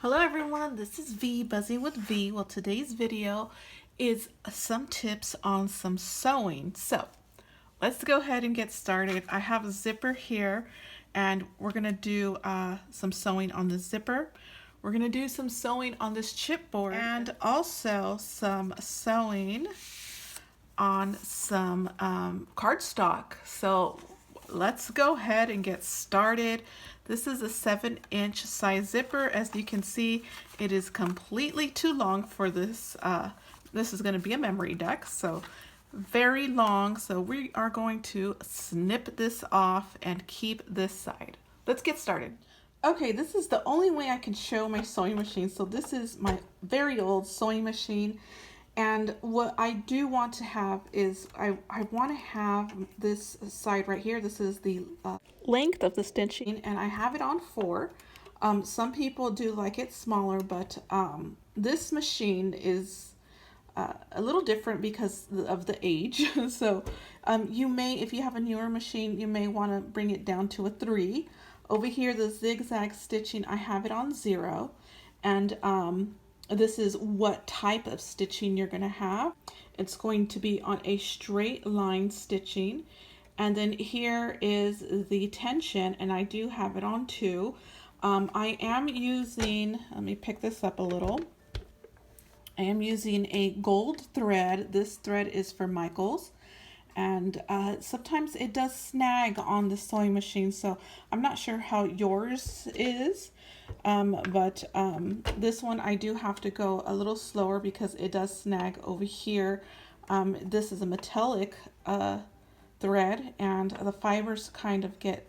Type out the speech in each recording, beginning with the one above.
Hello everyone, this is V, Buzzing with V. Well, today's video is some tips on some sewing. So let's go ahead and get started. I have a zipper here and we're gonna do some sewing on the zipper. We're gonna do some sewing on this chipboard and also some sewing on some cardstock. So let's go ahead and get started. This is a 7-inch size zipper. As you can see, it is completely too long for this. This is going to be a memorydex, so very long. So we are going to snip this off and keep this side. Let's get started. Okay, this is the only way I can show my sewing machine. So this is my very old sewing machine. And what I do want to have is I want to have this side right here. This is the length of the stitching, and I have it on 4. Some people do like it smaller, but this machine is a little different because of the age. So you may, if you have a newer machine, you may want to bring it down to a 3. Over here, the zigzag stitching, I have it on 0. And this is what type of stitching you're going to have. It's going to be on a straight line stitching. And then here is the tension, and I do have it on 2. I am using, let me pick this up a little. I am using a gold thread. This thread is for Michael's. And sometimes it does snag on the sewing machine, so I'm not sure how yours is. But this one I do have to go a little slower because it does snag over here. This is a metallic thread, and the fibers kind of get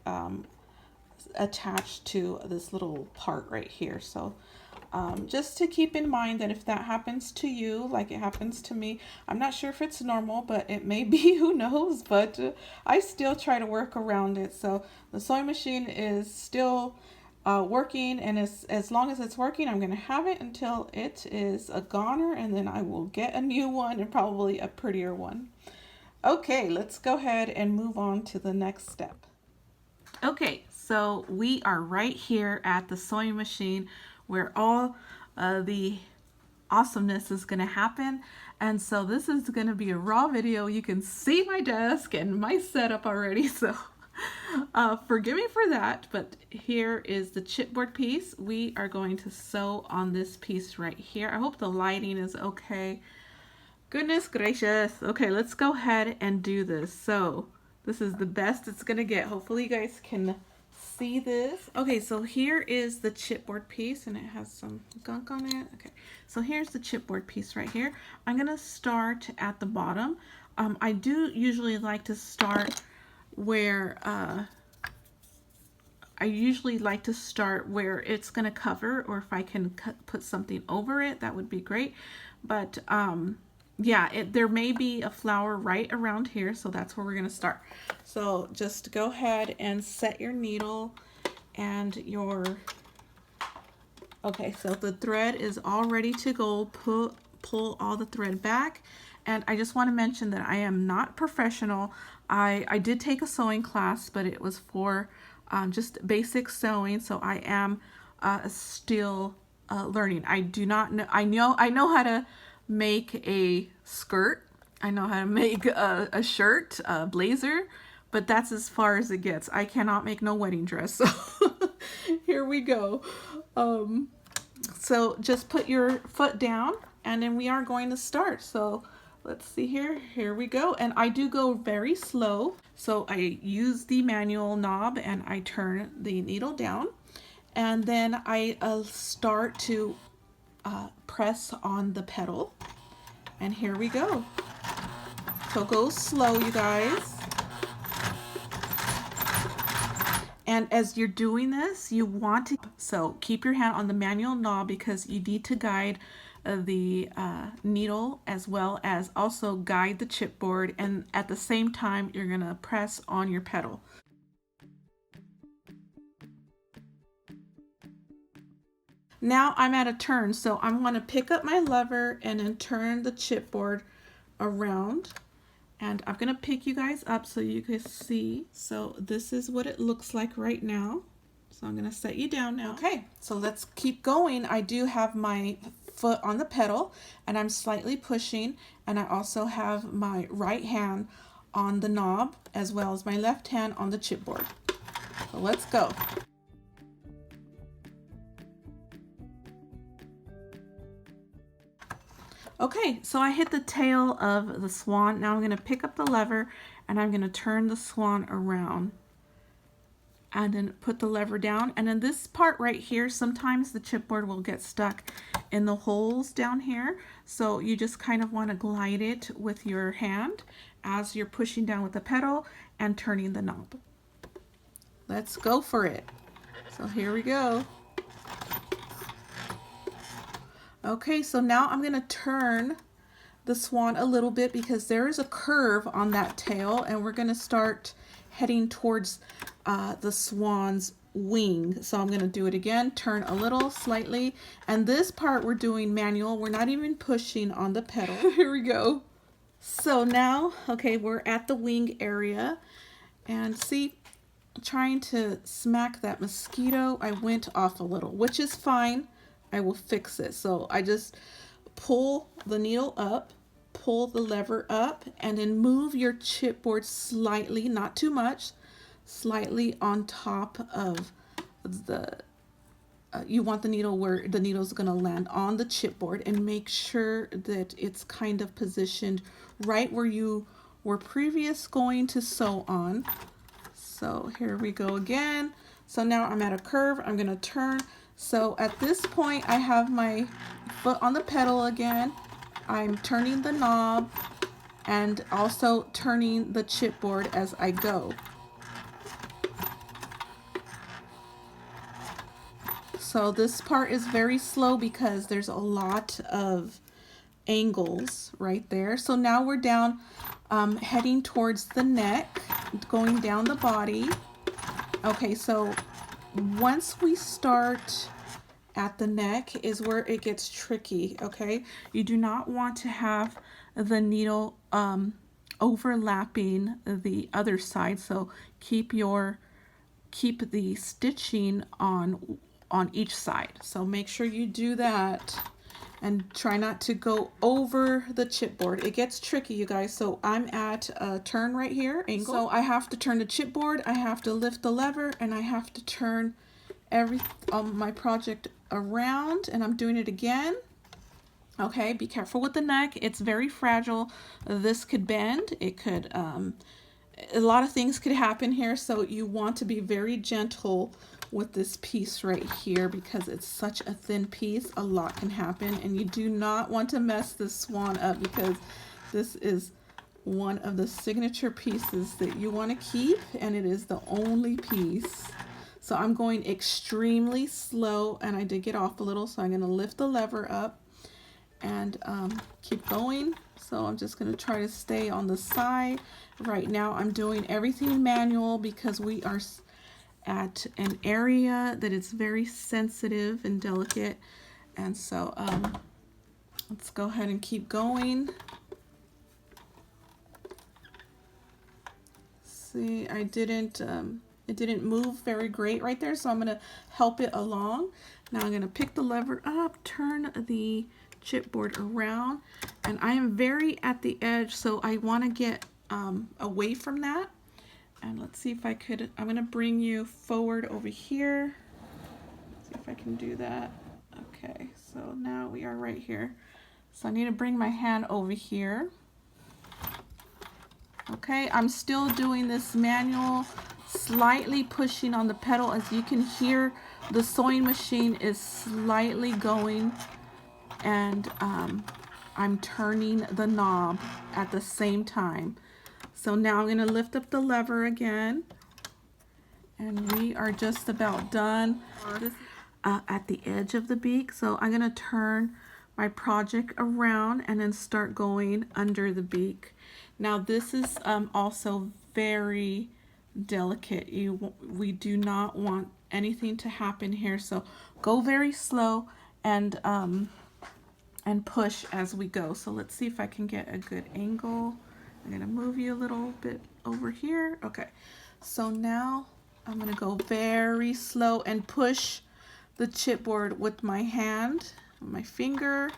attached to this little part right here. So just to keep in mind that if that happens to you, like it happens to me, I'm not sure if it's normal, but it may be, who knows, but I still try to work around it. So the sewing machine is still working, and as long as it's working, I'm going to have it until it is a goner, and then I will get a new one, and probably a prettier one. Okay, let's go ahead and move on to the next step. Okay, so we are right here at the sewing machine where all the awesomeness is going to happen. And so this is going to be a raw video. You can see my desk and my setup already, so forgive me for that. But here is the chipboard piece. We are going to sew on this piece right here. I hope the lighting is okay. Goodness gracious. Okay, let's go ahead and do this. So this is the best it's going to get. Hopefully you guys can see this. Okay, so here is the chipboard piece, and it has some gunk on it. Okay, so here's the chipboard piece right here. I'm gonna start at the bottom. I do usually like to start where it's gonna cover, or if I can put something over it, that would be great. But yeah, there may be a flower right around here, so that's where we're going to start. So just go ahead and set your needle and your, okay, so the thread is all ready to go. Pull all the thread back. And I just want to mention that I am not professional. I did take a sewing class, but it was for just basic sewing, so I am still learning. I do not know, I know how to make a skirt. I know how to make a shirt, a blazer, but that's as far as it gets. I cannot make no wedding dress. So here we go. So just put your foot down, and then we are going to start. So let's see here. Here we go. And I do go very slow. So I use the manual knob and I turn the needle down, and then I start to press on the pedal, and here we go. So go slow, you guys. And as you're doing this, you want to, so keep your hand on the manual knob because you need to guide the needle, as well as also guide the chipboard, and at the same time you're gonna press on your pedal. Now I'm at a turn, so I'm going to pick up my lever and then turn the chipboard around, and I'm going to pick you guys up so you can see. So this is what it looks like right now. So I'm going to set you down now. Okay, so let's keep going. I do have my foot on the pedal and I'm slightly pushing, and I also have my right hand on the knob as well as my left hand on the chipboard. So let's go. Okay, so I hit the tail of the swan. Now I'm going to pick up the lever and I'm going to turn the swan around and then put the lever down. And then this part right here, sometimes the chipboard will get stuck in the holes down here. So you just kind of want to glide it with your hand as you're pushing down with the pedal and turning the knob. Let's go for it. So here we go. Okay, so now I'm going to turn the swan a little bit because there is a curve on that tail, and we're going to start heading towards the swan's wing. So I'm going to do it again, turn a little slightly, and this part we're doing manual. We're not even pushing on the pedal. Here we go. So now, okay, we're at the wing area, and see, trying to smack that mosquito, I went off a little, which is fine. I will fix it. So I just pull the needle up, pull the lever up, and then move your chipboard slightly, not too much, slightly on top of the, you want the needle where the needle is going to land on the chipboard, and make sure that it's kind of positioned right where you were previous going to sew on. So here we go again. So now I'm at a curve, I'm going to turn. So at this point I have my foot on the pedal again. I'm turning the knob and also turning the chipboard as I go. So this part is very slow because there's a lot of angles right there. So now we're down, heading towards the neck, going down the body. Okay, so once we start at the neck is where it gets tricky, okay? You do not want to have the needle overlapping the other side, so keep the stitching on each side. So make sure you do that and try not to go over the chipboard. It gets tricky, you guys. So I'm at a turn right here, angle. So I have to turn the chipboard, I have to lift the lever, and I have to turn my project around, and I'm doing it again. Okay, be careful with the neck. It's very fragile. This could bend. It could, a lot of things could happen here. So you want to be very gentle with this piece right here because it's such a thin piece. A lot can happen, and you do not want to mess this swan up because this is one of the signature pieces that you want to keep, and it is the only piece. So I'm going extremely slow, and I did get off a little, so I'm going to lift the lever up and keep going. So I'm just going to try to stay on the side. Right now I'm doing everything manual because we are at an area that is very sensitive and delicate, and so let's go ahead and keep going. See, I didn't it didn't move very great right there, so I'm going to help it along. Now I'm going to pick the lever up, turn the chipboard around, and I am very at the edge, so I want to get away from that. And let's see if I could, I'm going to bring you forward over here. Let's see if I can do that. Okay, so now we are right here. So I need to bring my hand over here. Okay, I'm still doing this manual, slightly pushing on the pedal. As you can hear, the sewing machine is slightly going, and I'm turning the knob at the same time. So now I'm going to lift up the lever again, and we are just about done at the edge of the beak. So I'm going to turn my project around and then start going under the beak. Now this is also very delicate. We do not want anything to happen here, so go very slow and push as we go. So let's see if I can get a good angle. I'm going to move you a little bit over here. Okay, so now I'm going to go very slow and push the chipboard with my hand, my finger,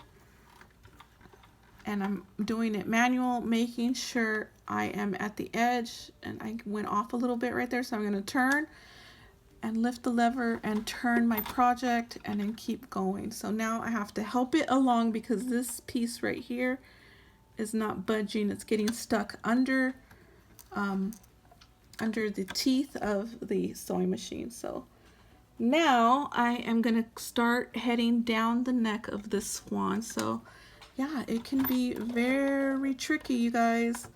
and I'm doing it manual, making sure I am at the edge, and I went off a little bit right there, so I'm going to turn and lift the lever and turn my project and then keep going. So now I have to help it along because this piece right here is not budging. It's getting stuck under the teeth of the sewing machine. So now I am going to start heading down the neck of this swan. So yeah, it can be very tricky, you guys.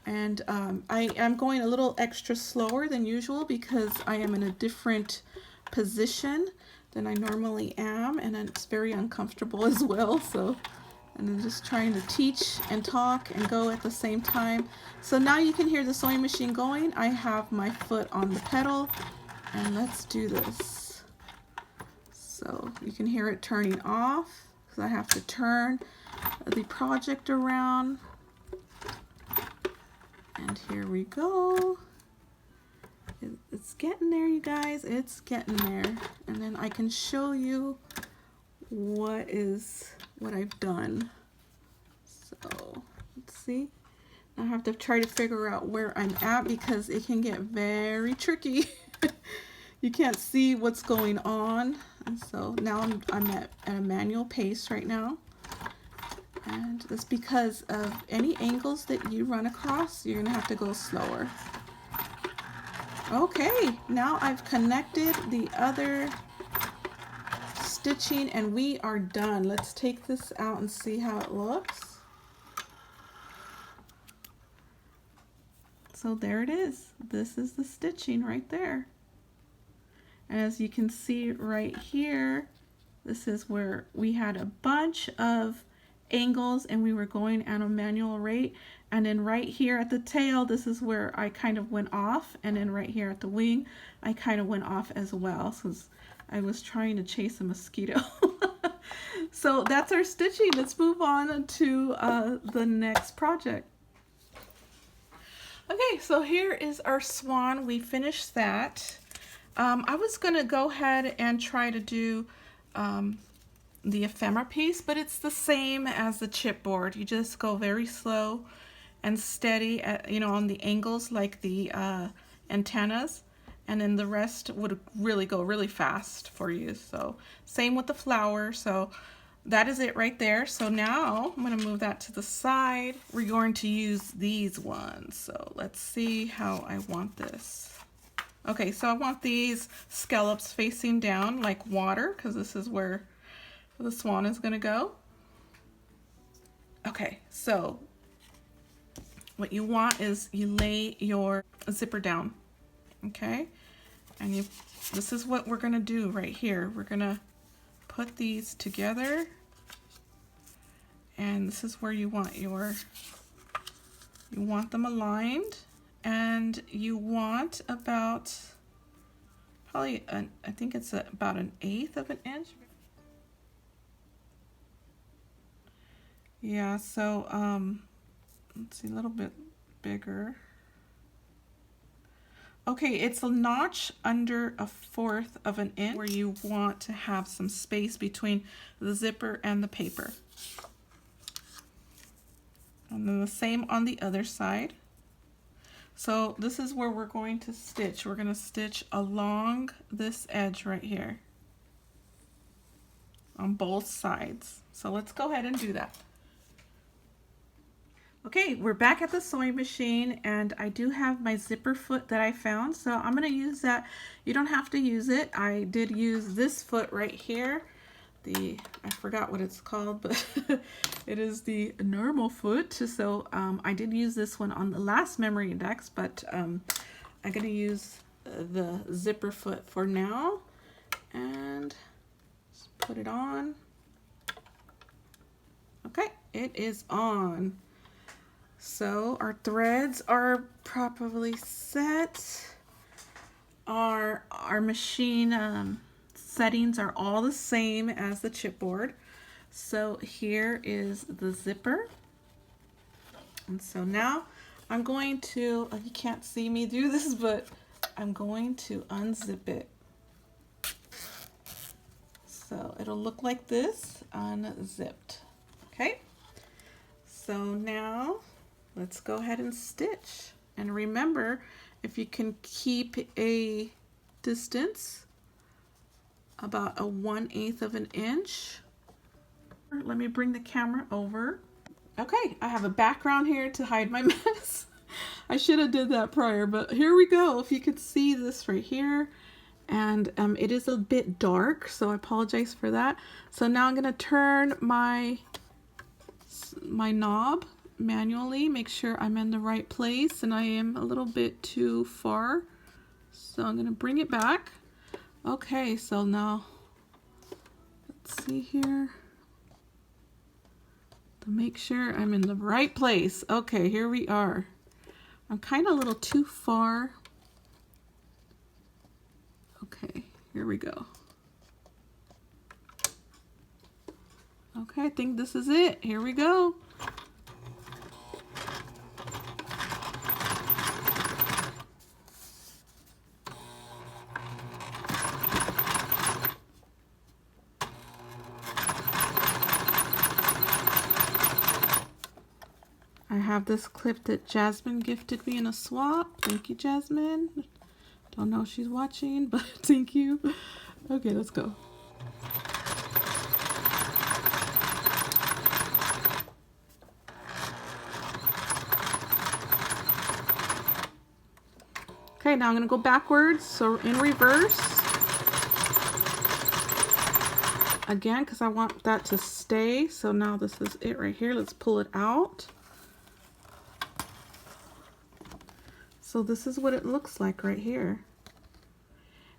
And I am going a little extra slower than usual because I am in a different position than I normally am, and it's very uncomfortable as well. So, and I'm just trying to teach and talk and go at the same time. So now you can hear the sewing machine going. I have my foot on the pedal, and let's do this. So you can hear it turning off because I have to turn the project around. And here we go. It's getting there, you guys. It's getting there. And then I can show you what I've done. So let's see. I have to try to figure out where I'm at because it can get very tricky. You can't see what's going on. And so now I'm at a manual pace right now. And that's because of any angles that you run across, you're gonna have to go slower. Okay, now I've connected the other stitching and we are done. Let's take this out and see how it looks. So there it is. This is the stitching right there. And as you can see right here, this is where we had a bunch of angles and we were going at a manual rate, and then right here at the tail, this is where I kind of went off, and then right here at the wing I kind of went off as well, so I was trying to chase a mosquito. So that's our stitching. Let's move on to the next project. Okay, so here is our swan. We finished that. I was gonna go ahead and try to do the ephemera piece, but it's the same as the chipboard. You just go very slow and steady at, on the angles like the antennas, and then the rest would really go really fast for you. So same with the flower. So that is it right there. So now I'm going to move that to the side. We're going to use these ones. So let's see how I want this. Okay, so I want these scallops facing down like water because this is where the swan is going to go. Okay, so what you want is you lay your zipper down, okay? And this is what we're going to do right here. We're going to put these together, and this is where you want them aligned, and you want about probably I think it's about 1/8 of an inch. Yeah, so let's see, a little bit bigger. Okay, it's a notch under 1/4 of an inch where you want to have some space between the zipper and the paper. And then the same on the other side. So this is where we're going to stitch. We're going to stitch along this edge right here on both sides. So let's go ahead and do that. Okay, we're back at the sewing machine, and I do have my zipper foot that I found, so I'm going to use that. You don't have to use it. I did use this foot right here. I forgot what it's called, but it is the normal foot. So I did use this one on the last memorydex, but I'm going to use the zipper foot for now, and just put it on. Okay, it is on. So our threads are properly set. Our machine settings are all the same as the chipboard. So here is the zipper. And so now I'm going to, you can't see me do this, but I'm going to unzip it. So it'll look like this unzipped. Okay, so now let's go ahead and stitch. And remember, if you can keep a distance about a 1/8 of an inch. Let me bring the camera over. Okay, I have a background here to hide my mess. I should have did that prior, but here we go. If you could see this right here, and it is a bit dark, so I apologize for that. So now I'm gonna turn my knob manually, make sure I'm in the right place, and I am a little bit too far. So I'm gonna bring it back. Okay, so now let's see here. To make sure I'm in the right place. Okay, here we are. I'm kind of a little too far. Okay, here we go. Okay, I think this is it. Here we go. I have this clip that Jasmine gifted me in a swap. Thank you, Jasmine. Don't know if she's watching, but thank you. Okay, let's go. Okay, now I'm going to go backwards, so in reverse. Again, because I want that to stay. So now this is it right here. Let's pull it out. So this is what it looks like right here.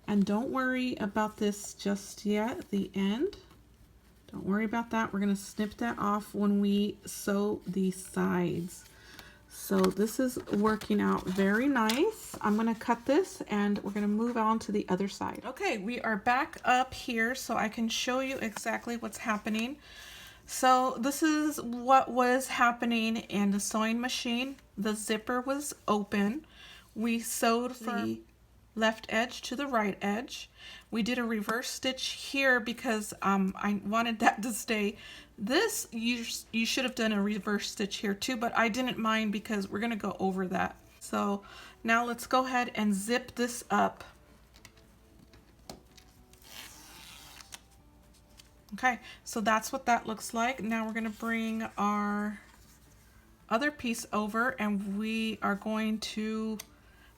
And don't worry about this just yet, the end. Don't worry about that. We're going to snip that off when we sew the sides. So this is working out very nice. I'm going to cut this and we're going to move on to the other side. Okay, we are back up here so I can show you exactly what's happening. So this is what was happening in the sewing machine. The zipper was open. We sewed from the left edge to the right edge. We did a reverse stitch here because I wanted that to stay. This, you should have done a reverse stitch here too, but I didn't mind because we're gonna go over that. So now let's go ahead and zip this up. Okay, so that's what that looks like. Now we're gonna bring our other piece over and we are going to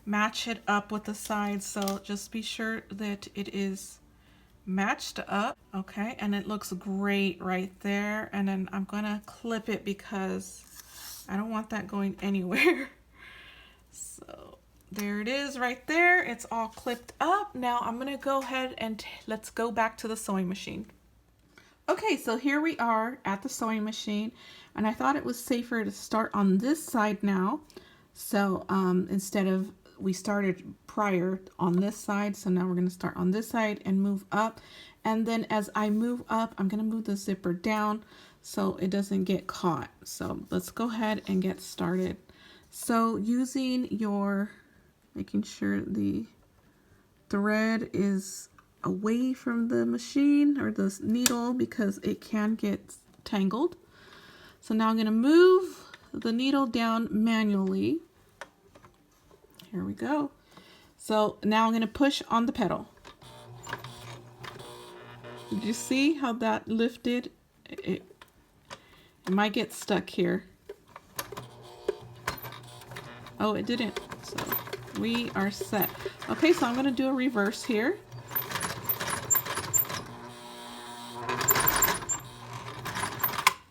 match it up with the sides. So just be sure that it is matched up. Okay, and it looks great right there. And then I'm gonna clip it because I don't want that going anywhere. So there it is right there. It's all clipped up. Now I'm gonna go ahead and let's go back to the sewing machine. Okay, so here we are at the sewing machine, and I thought it was safer to start on this side now. So instead of, we started prior on this side, so now we're going to start on this side and move up. And then as I move up, I'm going to move the zipper down so it doesn't get caught. So let's go ahead and get started. So using your, making sure the thread is away from the machine or the needle because it can get tangled. So now I'm going to move the needle down manually. Here we go. So now I'm going to push on the pedal. Did you see how that lifted? It might get stuck here. Oh, it didn't. So we are set. Okay, so I'm going to do a reverse here.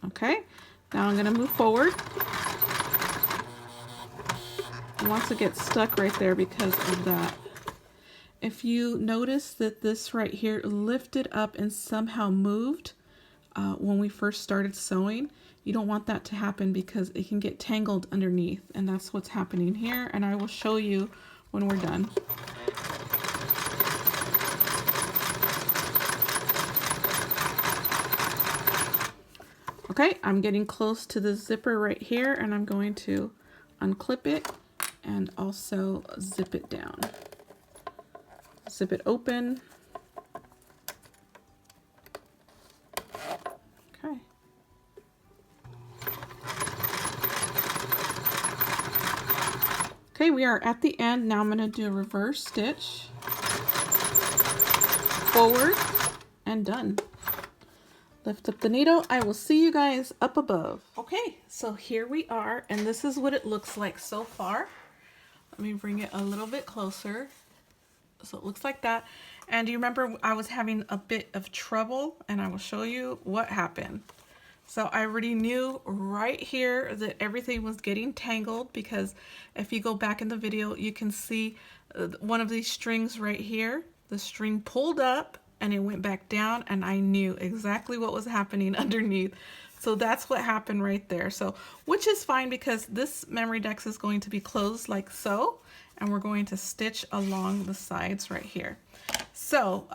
Okay, now I'm going to move forward. It wants to get stuck right there because of that. If you notice that this right here lifted up and somehow moved when we first started sewing, you don't want that to happen because it can get tangled underneath, and that's what's happening here, and I will show you when we're done. Okay, I'm getting close to the zipper right here, and I'm going to unclip it and also zip it down. zip it open. Okay. Okay, we are at the end. Now I'm going to do a reverse stitch, forward, and done. Lift up the needle. I will see you guys up above. Okay, so here we are, and this is what it looks like so far. Let me bring it a little bit closer. So it looks like that. And you remember I was having a bit of trouble, and I will show you what happened. So I already knew right here that everything was getting tangled, because if you go back in the video, you can see one of these strings right here. The string pulled up and it went back down, and I knew exactly what was happening underneath. So that's what happened right there. So, which is fine, because this memorydex is going to be closed like so, and we're going to stitch along the sides right here. So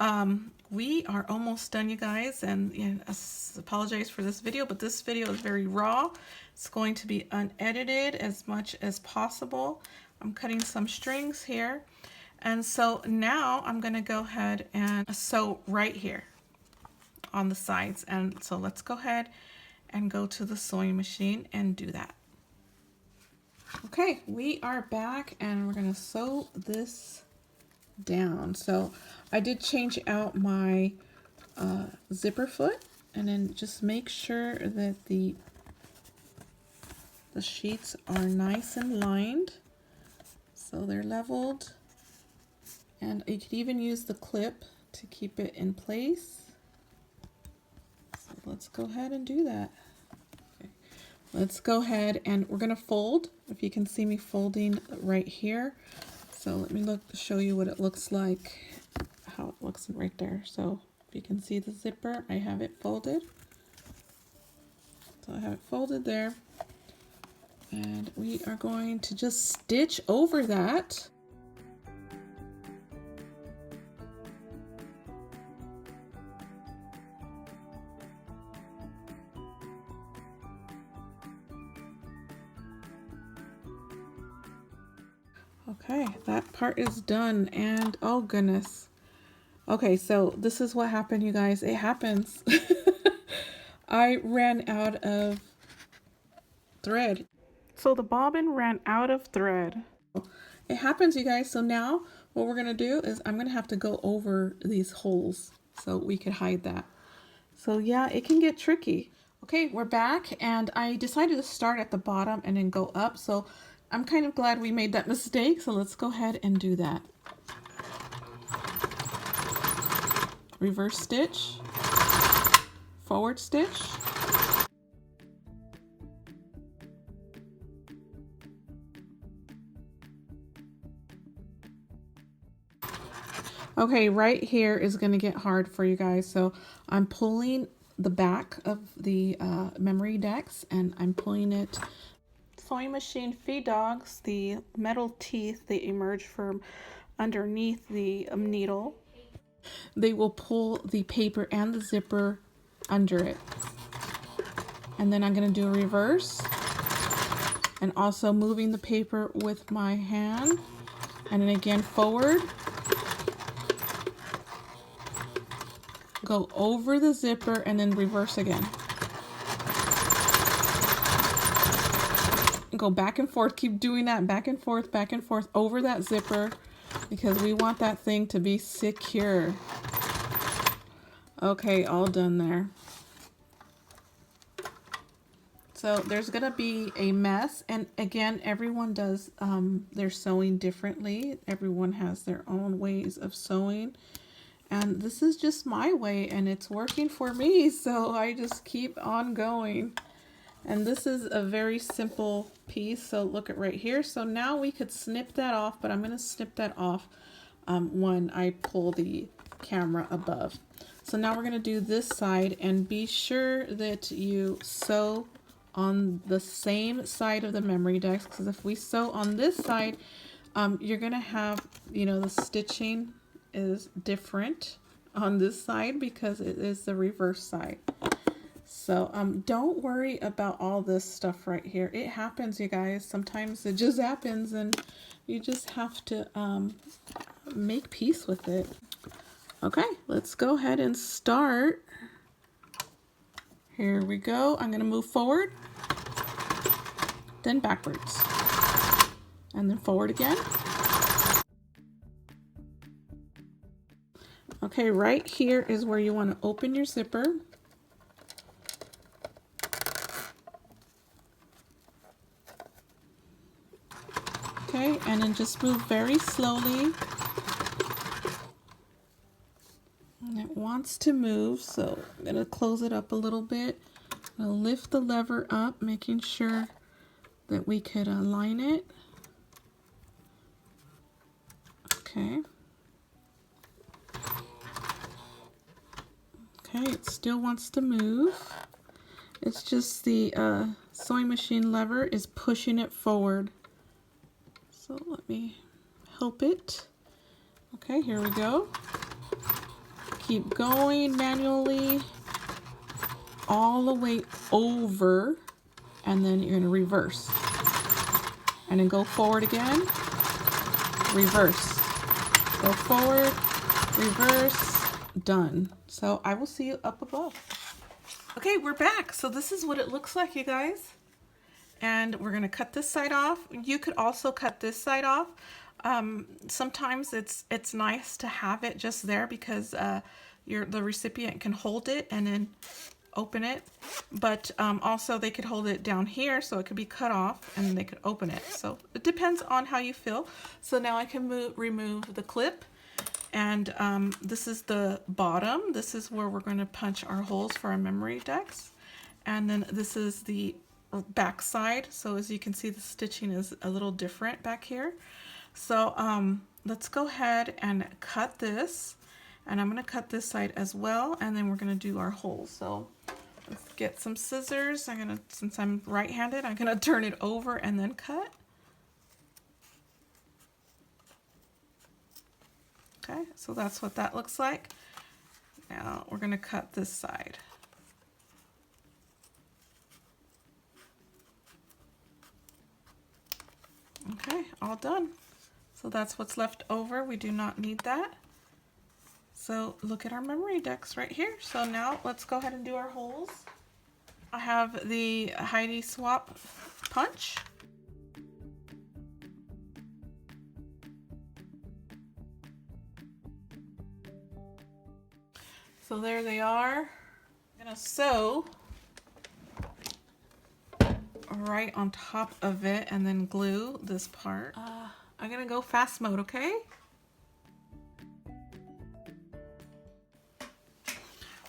we are almost done, you guys, and I apologize for this video, but this video is very raw. It's going to be unedited as much as possible. I'm cutting some strings here. And so now I'm going to go ahead and sew right here on the sides. And so let's go ahead and go to the sewing machine and do that. Okay, we are back, and we're going to sew this down. So I did change out my zipper foot, and then just make sure that the sheets are nice and lined, so they're leveled. And you could even use the clip to keep it in place. So let's go ahead and do that. Okay. Let's go ahead, and we're going to fold. If you can see me folding right here. So let me show you what it looks like, how it looks right there. So if you can see the zipper, I have it folded. So I have it folded there. And we are going to just stitch over that. Okay, that part is done, and oh goodness. Okay, so this is what happened, you guys. It happens. I ran out of thread. So the bobbin ran out of thread. It happens, you guys. So now what we're going to do is I'm going to have to go over these holes so we could hide that. So yeah, it can get tricky. Okay, we're back, and I decided to start at the bottom and then go up. So I'm kind of glad we made that mistake. So let's go ahead and do that. Reverse stitch, forward stitch, okay, right here is going to get hard for you guys. So I'm pulling the back of the memorydex, and I'm pulling it. Sewing machine feed dogs, the metal teeth, they emerge from underneath the needle. They will pull the paper and the zipper under it. And then I'm going to do a reverse, and also moving the paper with my hand, and then again forward, go over the zipper, and then reverse again. Go back and forth, keep doing that, back and forth over that zipper, because we want that thing to be secure. Okay, all done there. So there's gonna be a mess, and again, everyone does their sewing differently. Everyone has their own ways of sewing, and this is just my way, and it's working for me, so I just keep on going. And this is a very simple piece, so look at right here. So now we could snip that off, but I'm going to snip that off when I pull the camera above. So now we're going to do this side, and be sure that you sew on the same side of the memorydex, because if we sew on this side, you're going to have, the stitching is different on this side because it is the reverse side. So don't worry about all this stuff right here. It happens, you guys. Sometimes it just happens, and you just have to make peace with it. Okay, let's go ahead and start. Here we go. I'm going to move forward, then backwards, and then forward again. Okay, right here is where you want to open your zipper. Okay, and then just move very slowly. And it wants to move, so I'm going to close it up a little bit. I'll lift the lever up, making sure that we could align it. Okay. Okay, it still wants to move. It's just the sewing machine lever is pushing it forward. So let me help it. Okay, here we go. Keep going manually all the way over, and then you're going to reverse. And then go forward again, reverse. Go forward, reverse, done. So I will see you up above. Okay, we're back. So this is what it looks like, you guys. And we're going to cut this side off. You could also cut this side off. Sometimes it's nice to have it just there because the recipient can hold it and then open it. But also they could hold it down here so it could be cut off and they could open it. So it depends on how you feel. So now I can remove the clip. And this is the bottom. This is where we're going to punch our holes for our memorydex. And then this is the back side. So as you can see, the stitching is a little different back here. So let's go ahead and cut this. And I'm going to cut this side as well. And then we're going to do our holes. So let's get some scissors. Since I'm right-handed, I'm going to turn it over and then cut. Okay, so that's what that looks like. Now we're going to cut this side. Okay, all done. So that's what's left over. We do not need that. So look at our memorydex right here. So now let's go ahead and do our holes. I have the Heidi Swap punch. So there they are. I'm gonna sew right on top of it and then glue this part. I'm gonna go fast mode, okay?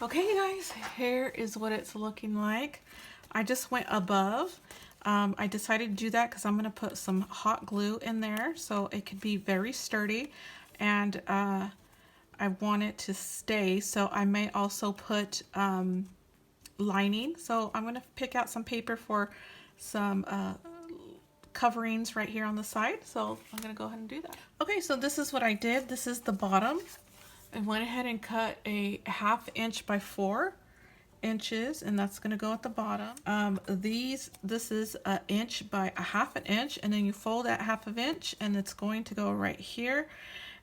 Okay, you guys, here is what it's looking like. I just went above. I decided to do that because I'm gonna put some hot glue in there so it could be very sturdy, and I want it to stay, so I may also put lining. So I'm gonna pick out some paper for some coverings right here on the side. So I'm gonna go ahead and do that. Okay, so this is what I did. This is the bottom. I went ahead and cut a 1/2 inch by 4 inches, and that's gonna go at the bottom. This is 1 inch by 1/2 inch, and then you fold that 1/2 inch, and it's going to go right here.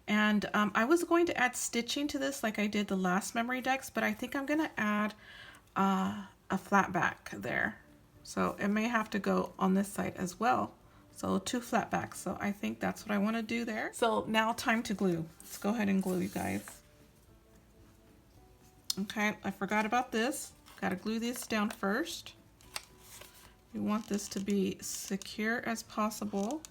And I was going to add stitching to this like I did the last memorydex, but I think I'm gonna add a flat back there. So it may have to go on this side as well. So 2 flat backs. So I think that's what I want to do there. So now time to glue. Let's go ahead and glue, you guys. Okay, I forgot about this. Got to glue this down first. You want this to be secure as possible.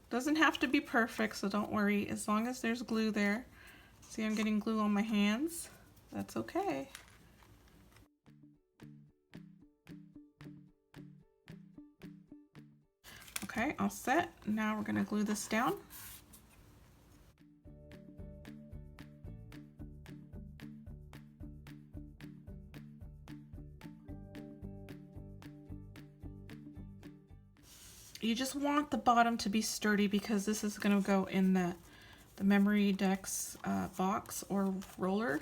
Doesn't have to be perfect, so don't worry. As long as there's glue there. See, I'm getting glue on my hands. That's okay. Okay, all set. Now we're gonna glue this down. You just want the bottom to be sturdy because this is going to go in the memorydex box or roller.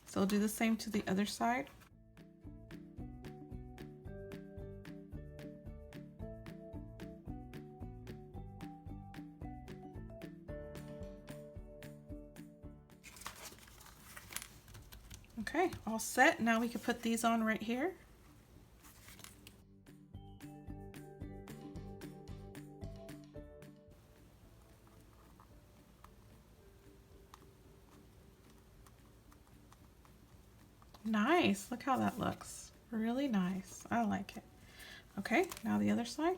So do the same to the other side. Okay, all set. Now we can put these on right here. Nice, look how that looks. Really nice, I like it. Okay, now the other side.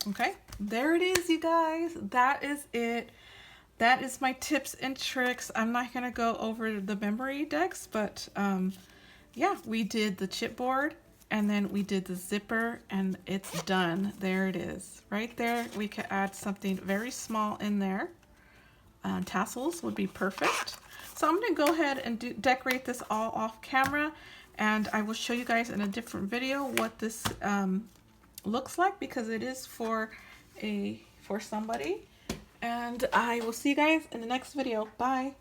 Okay, there it is, you guys. That is it. That is my tips and tricks. I'm not gonna go over the memory decks, but yeah, we did the chipboard and then we did the zipper and it's done. There it is. Right there, we could add something very small in there. Tassels would be perfect. So I'm gonna go ahead and decorate this all off camera, and I will show you guys in a different video what this looks like, because it is for somebody. And I will see you guys in the next video. Bye.